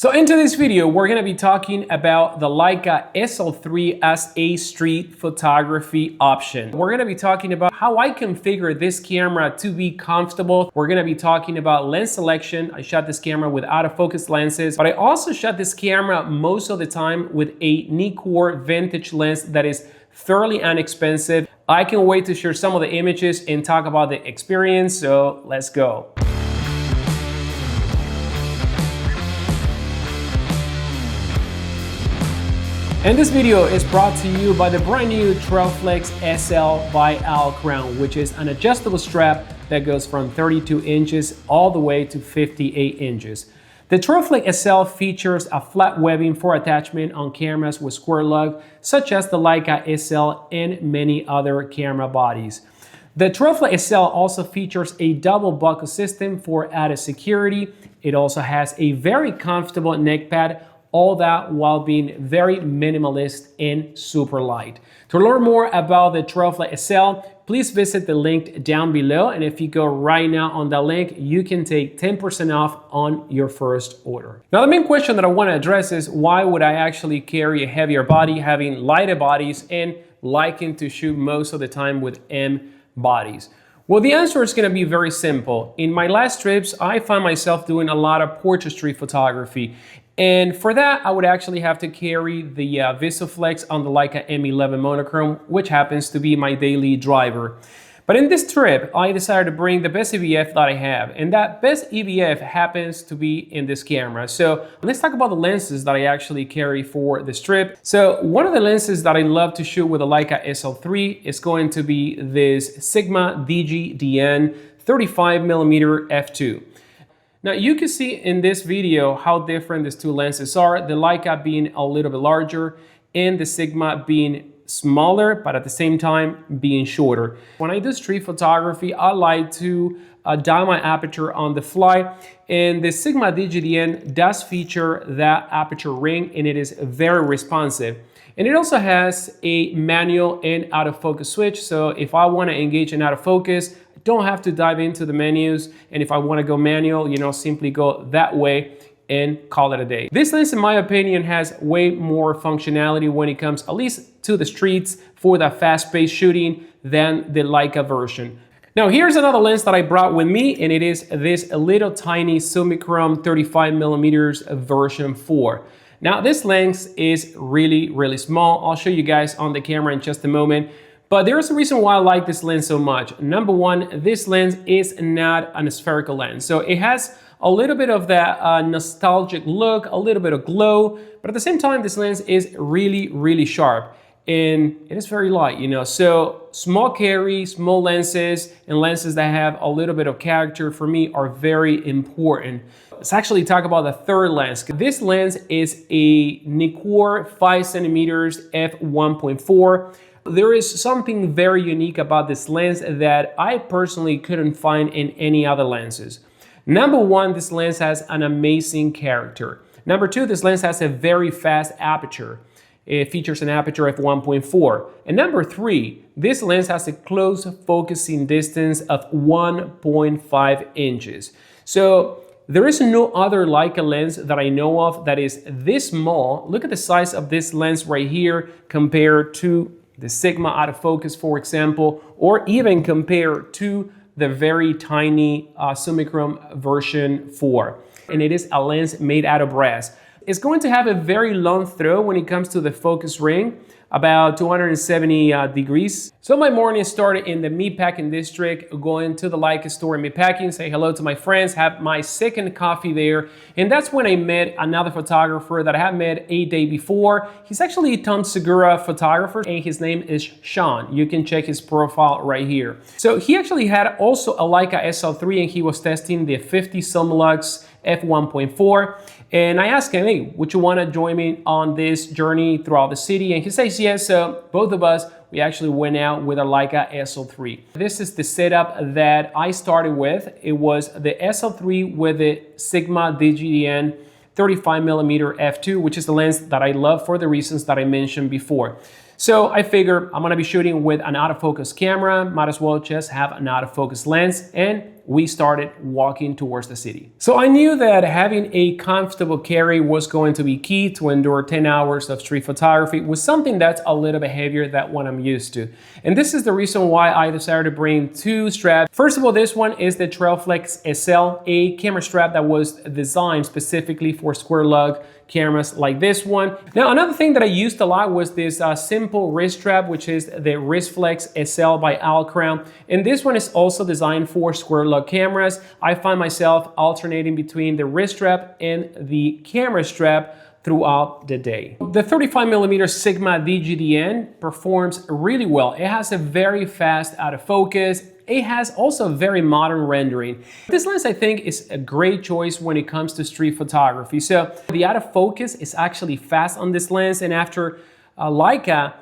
So into this video, we're going to be talking about the Leica SL3 as a street photography option. We're going to be talking about how I configure this camera to be comfortable. We're going to be talking about lens selection. I shot this camera with autofocus lenses, but I also shot this camera most of the time with a Nikkor vintage lens that is fairly inexpensive. I can't wait to share some of the images and talk about the experience, so let's go. And this video is brought to you by the brand new Trailflex SL by Monochrom, which is an adjustable strap that goes from 32 inches all the way to 58 inches. The Trailflex SL features a flat webbing for attachment on cameras with square lug, such as the Leica SL and many other camera bodies. The Trailflex SL also features a double buckle system for added security. It also has a very comfortable neck pad, all that while being very minimalist and super light. To learn more about the Trailflex SL, please visit the link down below, and if you go right now on that link, you can take 10% off on your first order. Now, the main question that I want to address is why would I actually carry a heavier body having lighter bodies and liking to shoot most of the time with M bodies? Well, the answer is going to be very simple. In my last trips, I found myself doing a lot of portrait street photography. And for that, I would actually have to carry the VisoFlex on the Leica M11 Monochrom, which happens to be my daily driver. But in this trip, I decided to bring the best EVF that I have, and that best EVF happens to be in this camera. So let's talk about the lenses that I actually carry for this trip. So one of the lenses that I love to shoot with the Leica SL3 is going to be this Sigma DG-DN 35mm f2. Now you can see in this video how different these two lenses are, the Leica being a little bit larger and the Sigma being smaller, but at the same time being shorter. When I do street photography, I like to dial my aperture on the fly, and the Sigma DG-DN does feature that aperture ring, and it is very responsive. And it also has a manual and autofocus switch, so if I want to engage in autofocus, I don't have to dive into the menus, and if I want to go manual, simply go that way and call it a day. This lens, in my opinion, has way more functionality when it comes, at least to the streets, for that fast-paced shooting than the Leica version. Now, here's another lens that I brought with me, and it is this little tiny Summicron 35mm version 4. Now, this lens is really, really small. I'll show you guys on the camera in just a moment. But there's a reason why I like this lens so much. Number one, this lens is not an spherical lens. So it has a little bit of that nostalgic look, a little bit of glow, but at the same time, this lens is really, really sharp. And it is very light, So small carry, small lenses, and lenses that have a little bit of character for me are very important. Let's actually talk about the third lens. This lens is a Nikkor 5cm f1.4. There is something very unique about this lens that I personally couldn't find in any other lenses. Number one, this lens has an amazing character. Number two, this lens has a very fast aperture. It features an aperture f1.4. And number three, this lens has a close focusing distance of 1.5 inches. So there is no other Leica lens that I know of that is this small. Look at the size of this lens right here compared to the Sigma autofocus, for example, or even compared to the very tiny Summicron version 4. And it is a lens made out of brass. It's going to have a very long throw when it comes to the focus ring, about 270 degrees. So my morning started in the meatpacking district, going to the Leica store in meatpacking, say hello to my friends, have my second coffee there. And that's when I met another photographer that I had met a day before. He's actually a Tom Segura photographer, and his name is Sean. You can check his profile right here. So he actually had also a Leica SL3, and he was testing the 50 Summilux f1.4. And I asked him, hey, would you want to join me on this journey throughout the city? And he says yes, so both of us, we actually went out with a Leica SL3. This is the setup that I started with. It was the SL3 with the Sigma DG-DN 35mm f2, which is the lens that I love for the reasons that I mentioned before. So I figure I'm gonna be shooting with an autofocus camera, might as well just have an autofocus lens, and we started walking towards the city. So I knew that having a comfortable carry was going to be key to endure 10 hours of street photography with something that's a little bit heavier than what I'm used to. And this is the reason why I decided to bring two straps. First of all, this one is the Leica SL, a camera strap that was designed specifically for square lug cameras like this one. Now, another thing that I used a lot was this simple wrist strap, which is the Wristflex SL by Monochrom. And this one is also designed for square lug cameras. I find myself alternating between the wrist strap and the camera strap throughout the day. The 35mm Sigma DGDN performs really well. It has a very fast autofocus. It has also very modern rendering. This lens, I think, is a great choice when it comes to street photography. So the autofocus is actually fast on this lens, and after Leica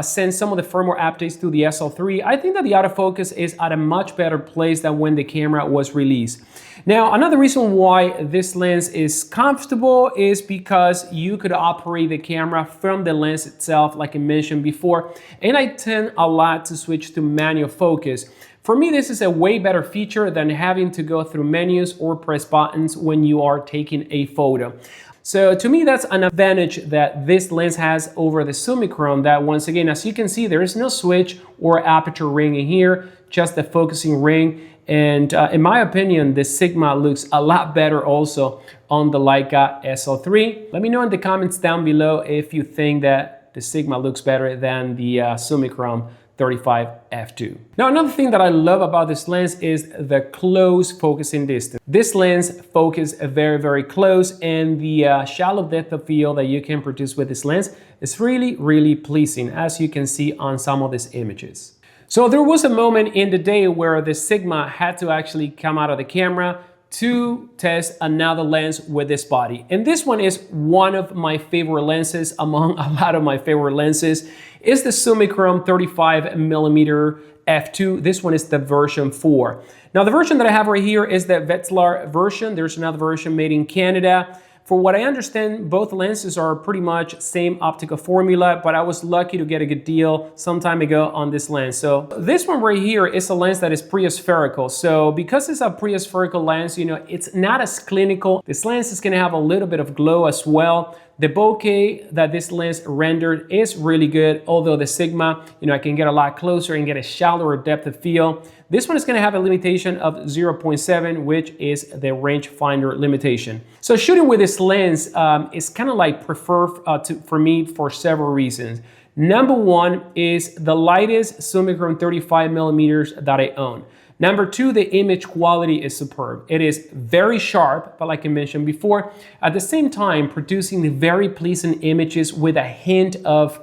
sent some of the firmware updates to the SL3, I think that the autofocus is at a much better place than when the camera was released. Now, another reason why this lens is comfortable is because you could operate the camera from the lens itself, like I mentioned before, and I tend a lot to switch to manual focus. For me, this is a way better feature than having to go through menus or press buttons when you are taking a photo. So to me, that's an advantage that this lens has over the Summicron, that once again, as you can see, there is no switch or aperture ring in here, just the focusing ring. And in my opinion, the Sigma looks a lot better also on the Leica SL3. Let me know in the comments down below if you think that the Sigma looks better than the Summicron 35 f2. Now, another thing that I love about this lens is the close focusing distance. This lens focuses very, very close, and the shallow depth of field that you can produce with this lens is really, really pleasing, as you can see on some of these images. So there was a moment in the day where the Sigma had to actually come out of the camera to test another lens with this body. And this one is one of my favorite lenses among a lot of my favorite lenses. It's the Summicron 35mm f2. This one is the version 4. Now, the version that I have right here is the Wetzlar version. There's another version made in Canada. For what I understand, both lenses are pretty much same optical formula, but I was lucky to get a good deal some time ago on this lens. So this one right here is a lens that is pre-spherical. So because it's a pre-spherical lens, you know, it's not as clinical. This lens is gonna have a little bit of glow as well. The bokeh that this lens rendered is really good, although the Sigma, you know, I can get a lot closer and get a shallower depth of field. This one is going to have a limitation of 0.7, which is the rangefinder limitation. So shooting with this lens is kind of like preferred for me for several reasons. Number one is the lightest Summicron 35mm that I own. Number two, the image quality is superb. It is very sharp, but like I mentioned before, at the same time producing very pleasing images with a hint of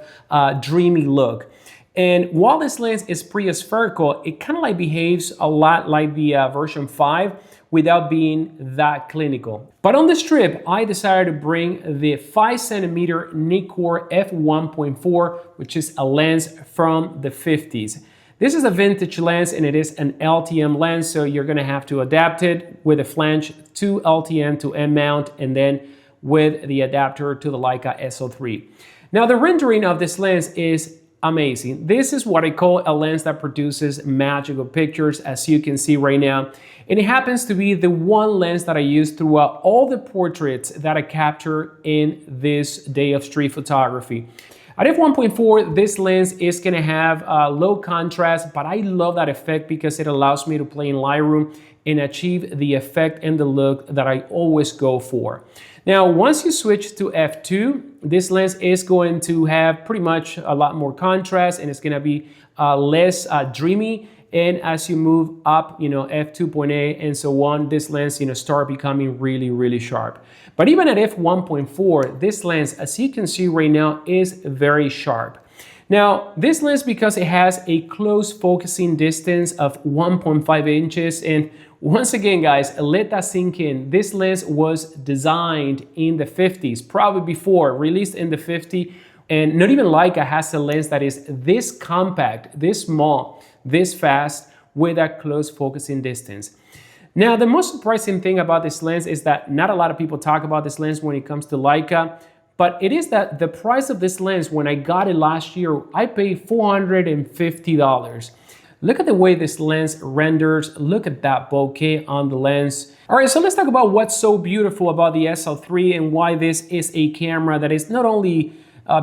dreamy look. And while this lens is pre-spherical, it kind of like behaves a lot like the version 5 without being that clinical. But on this trip, I decided to bring the 5cm Nikkor f1.4, which is a lens from the 50s. This is a vintage lens and it is an LTM lens, so you're gonna have to adapt it with a flange to LTM to M mount and then with the adapter to the Leica SL3. Now, the rendering of this lens is amazing. This is what I call a lens that produces magical pictures, as you can see right now. And it happens to be the one lens that I use throughout all the portraits that I capture in this day of street photography. At f1.4, this lens is gonna have low contrast, but I love that effect because it allows me to play in Lightroom and achieve the effect and the look that I always go for. Now, once you switch to f2, this lens is going to have pretty much a lot more contrast and it's gonna be less dreamy. And as you move up, you know, f2.8 and so on, this lens, you know, start becoming really, really sharp. But even at f1.4, this lens, as you can see right now, is very sharp. Now, this lens, because it has a close focusing distance of 1.5 inches, and once again, guys, let that sink in. This lens was designed in the 50s, probably before, released in the 50s, and not even Leica has a lens that is this compact, this small, this fast, with a close focusing distance. Now, the most surprising thing about this lens is that not a lot of people talk about this lens when it comes to Leica, but it is that the price of this lens, when I got it last year, I paid $450. Look at the way this lens renders. Look at that bokeh on the lens. All right, so let's talk about what's so beautiful about the SL3 and why this is a camera that is not only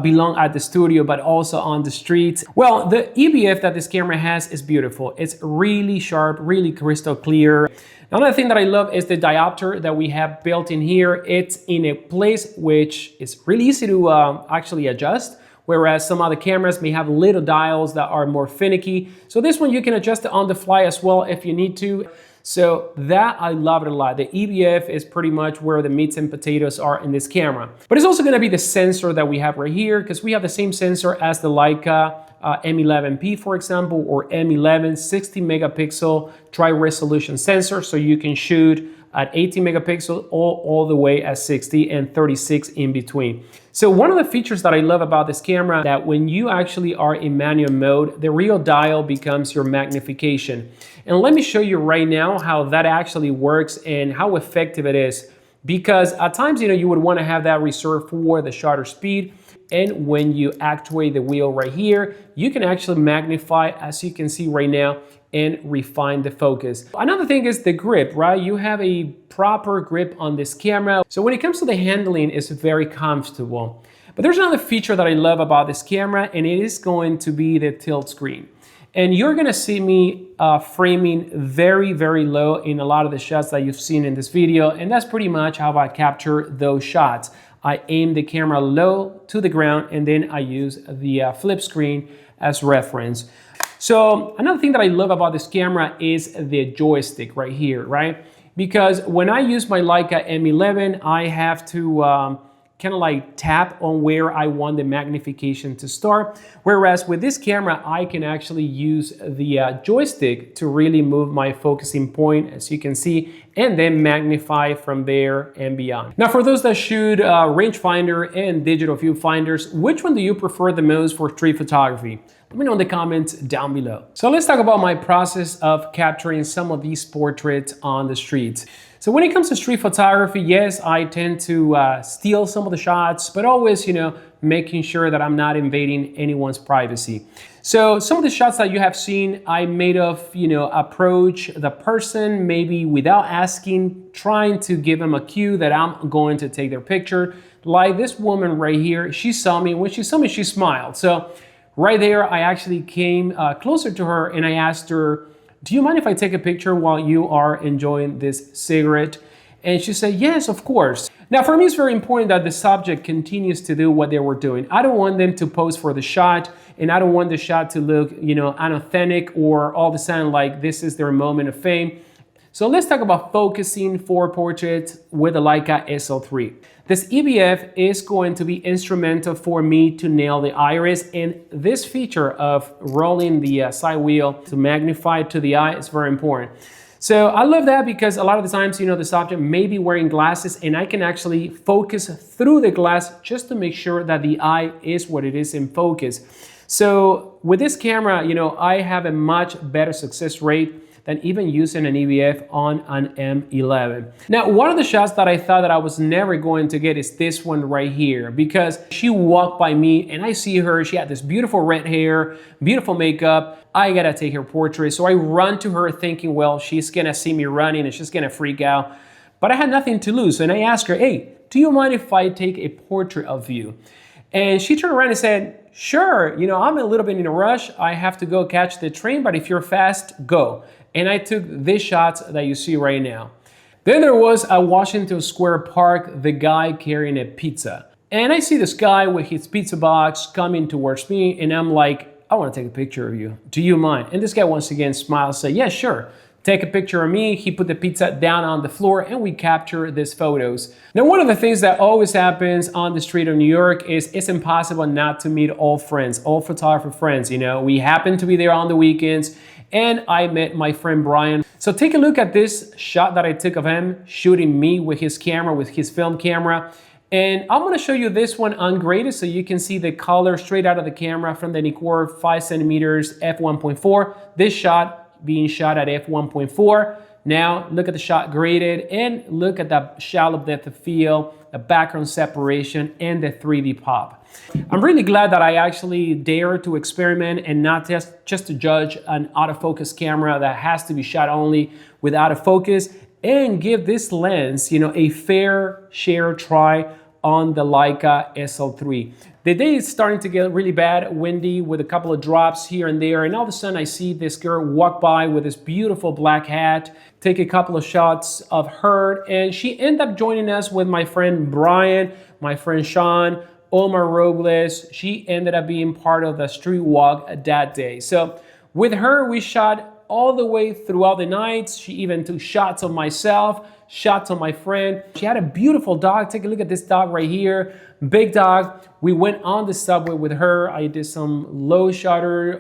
belong at the studio, but also on the streets. Well, the EBF that this camera has is beautiful. It's really sharp, really crystal clear. Another thing that I love is the diopter that we have built in here. It's in a place which is really easy to actually adjust, whereas some other cameras may have little dials that are more finicky. So this one you can adjust it on the fly as well if you need to. So that, I love it a lot. The EBF is pretty much where the meats and potatoes are in this camera. But it's also gonna be the sensor that we have right here, because we have the same sensor as the Leica M11P, for example, or M11 60 megapixel tri-resolution sensor. So you can shoot at 18 megapixels all the way at 60 and 36 in between. So one of the features that I love about this camera, that when you actually are in manual mode, the real dial becomes your magnification. And let me show you right now how that actually works and how effective it is. Because at times, you would want to have that reserved for the shutter speed. And when you actuate the wheel right here, you can actually magnify, as you can see right now, and refine the focus. Another thing is the grip, right? You have a proper grip on this camera. So when it comes to the handling, it's very comfortable. But there's another feature that I love about this camera, and it is going to be the tilt screen. And you're gonna see me framing very, very low in a lot of the shots that you've seen in this video. And that's pretty much how I capture those shots. I aim the camera low to the ground, and then I use the flip screen as reference. So another thing that I love about this camera is the joystick right here, right? Because when I use my Leica M11, I have to kind of like tap on where I want the magnification to start. Whereas with this camera, I can actually use the joystick to really move my focusing point, as you can see, and then magnify from there and beyond. Now, for those that shoot rangefinder and digital viewfinders, which one do you prefer the most for street photography? Let me know in the comments down below. So let's talk about my process of capturing some of these portraits on the streets. So when it comes to street photography, yes, I tend to steal some of the shots, but always, making sure that I'm not invading anyone's privacy. So some of the shots that you have seen, I made of, approach the person maybe without asking, trying to give them a cue that I'm going to take their picture. Like this woman right here, she saw me. When she saw me, she smiled. So right there, I actually came closer to her and I asked her, do you mind if I take a picture while you are enjoying this cigarette? And she said, yes, of course. Now, for me, it's very important that the subject continues to do what they were doing. I don't want them to pose for the shot, and I don't want the shot to look, unauthentic or all of a sudden like this is their moment of fame. So let's talk about focusing for portraits with the Leica SL3. This EBF is going to be instrumental for me to nail the iris, and this feature of rolling the side wheel to magnify to the eye is very important. So I love that because a lot of the times, the subject may be wearing glasses and I can actually focus through the glass just to make sure that the eye is what it is in focus. So with this camera, I have a much better success rate than even using an EBF on an M11. Now, one of the shots that I thought that I was never going to get is this one right here, because she walked by me and I see her, she had this beautiful red hair, beautiful makeup. I gotta take her portrait. So I run to her thinking, well, she's gonna see me running and she's gonna freak out. But I had nothing to lose. And I asked her, hey, do you mind if I take a portrait of you? And she turned around and said, sure, I'm a little bit in a rush. I have to go catch the train, but if you're fast, go. And I took this shot that you see right now. Then there was at Washington Square Park, the guy carrying a pizza. And I see this guy with his pizza box coming towards me, and I'm like, I want to take a picture of you. Do you mind? And this guy once again smiles, say, yeah, sure. Take a picture of me. He put the pizza down on the floor and we capture these photos. Now, one of the things that always happens on the street of New York is it's impossible not to meet all friends, all photographer friends. We happen to be there on the weekends, and I met my friend Brian. So take a look at this shot that I took of him shooting me with his camera, with his film camera. And I'm gonna show you this one ungraded so you can see the color straight out of the camera from the Nikkor 5cm f1.4. This shot being shot at f1.4. Now look at the shot graded and look at the shallow depth of field, the background separation, and the 3D pop. I'm really glad that I actually dared to experiment and not just to judge an autofocus camera that has to be shot only with autofocus, and give this lens, a fair share try on the Leica SL3. The day is starting to get really bad, windy, with a couple of drops here and there, and all of a sudden I see this girl walk by with this beautiful black hat, take a couple of shots of her, and she ended up joining us with my friend Brian, my friend Sean, Omar Robles. She ended up being part of the street walk that day. So with her, we shot all the way throughout the night. She even took shots of myself, shots of my friend. She had a beautiful dog. Take a look at this dog right here, big dog. We went on the subway with her. I did some low shutter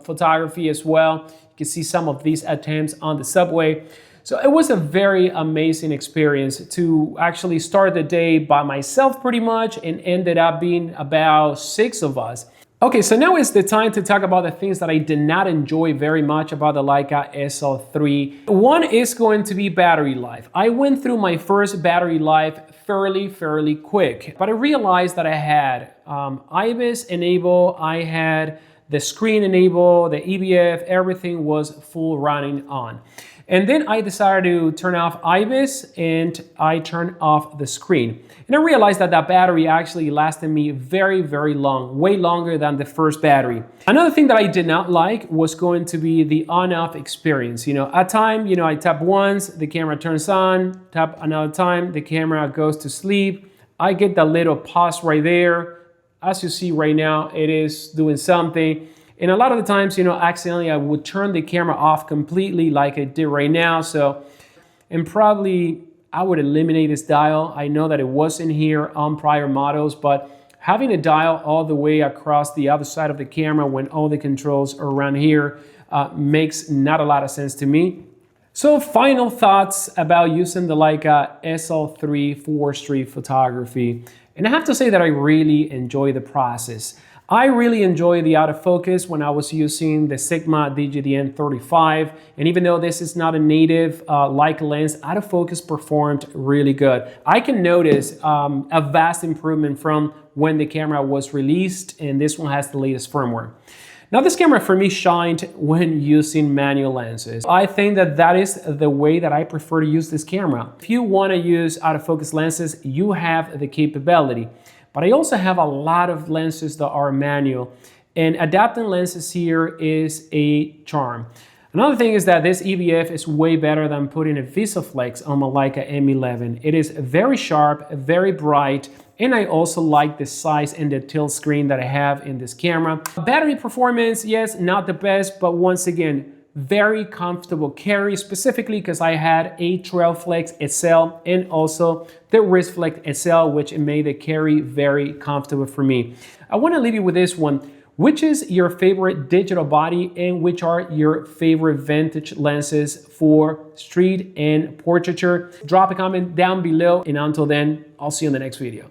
photography as well. You can see some of these attempts on the subway. So it was a very amazing experience to actually start the day by myself pretty much, and ended up being about 6 of us. Okay, so now is the time to talk about the things that I did not enjoy very much about the Leica SL3. One is going to be battery life. I went through my first battery life fairly quick, but I realized that I had IBIS enabled, I had the screen enabled, the EBF, everything was full running on. And then I decided to turn off IBIS and I turned off the screen. And I realized that that battery actually lasted me very long, way longer than the first battery. Another thing that I did not like was going to be the on-off experience. At time, I tap once, the camera turns on, tap another time, the camera goes to sleep. I get that little pause right there. As you see right now, it is doing something. And a lot of the times, accidentally I would turn the camera off completely like I did right now. And probably I would eliminate this dial. I know that it was in here on prior models, but having a dial all the way across the other side of the camera when all the controls are around here makes not a lot of sense to me. So final thoughts about using the Leica SL3 for street photography. And I have to say that I really enjoy the process. I really enjoy the autofocus when I was using the Sigma DGDN35, and even though this is not a native Leica lens, autofocus performed really good. I can notice a vast improvement from when the camera was released, and this one has the latest firmware. Now this camera for me shined when using manual lenses. I think that that is the way that I prefer to use this camera. If you want to use autofocus lenses, you have the capability. But I also have a lot of lenses that are manual, and adapting lenses here is a charm. Another thing is that this EVF is way better than putting a VisoFlex on my Leica M11. It is very sharp, very bright, and I also like the size and the tilt screen that I have in this camera. Battery performance, yes, not the best, but once again, very comfortable carry, specifically because I had a Trailflex SL and also the Wristflex SL, which made the carry very comfortable for me. I want to leave you with this one. Which is your favorite digital body, and which are your favorite vintage lenses for street and portraiture? Drop a comment down below, and until then, I'll see you in the next video.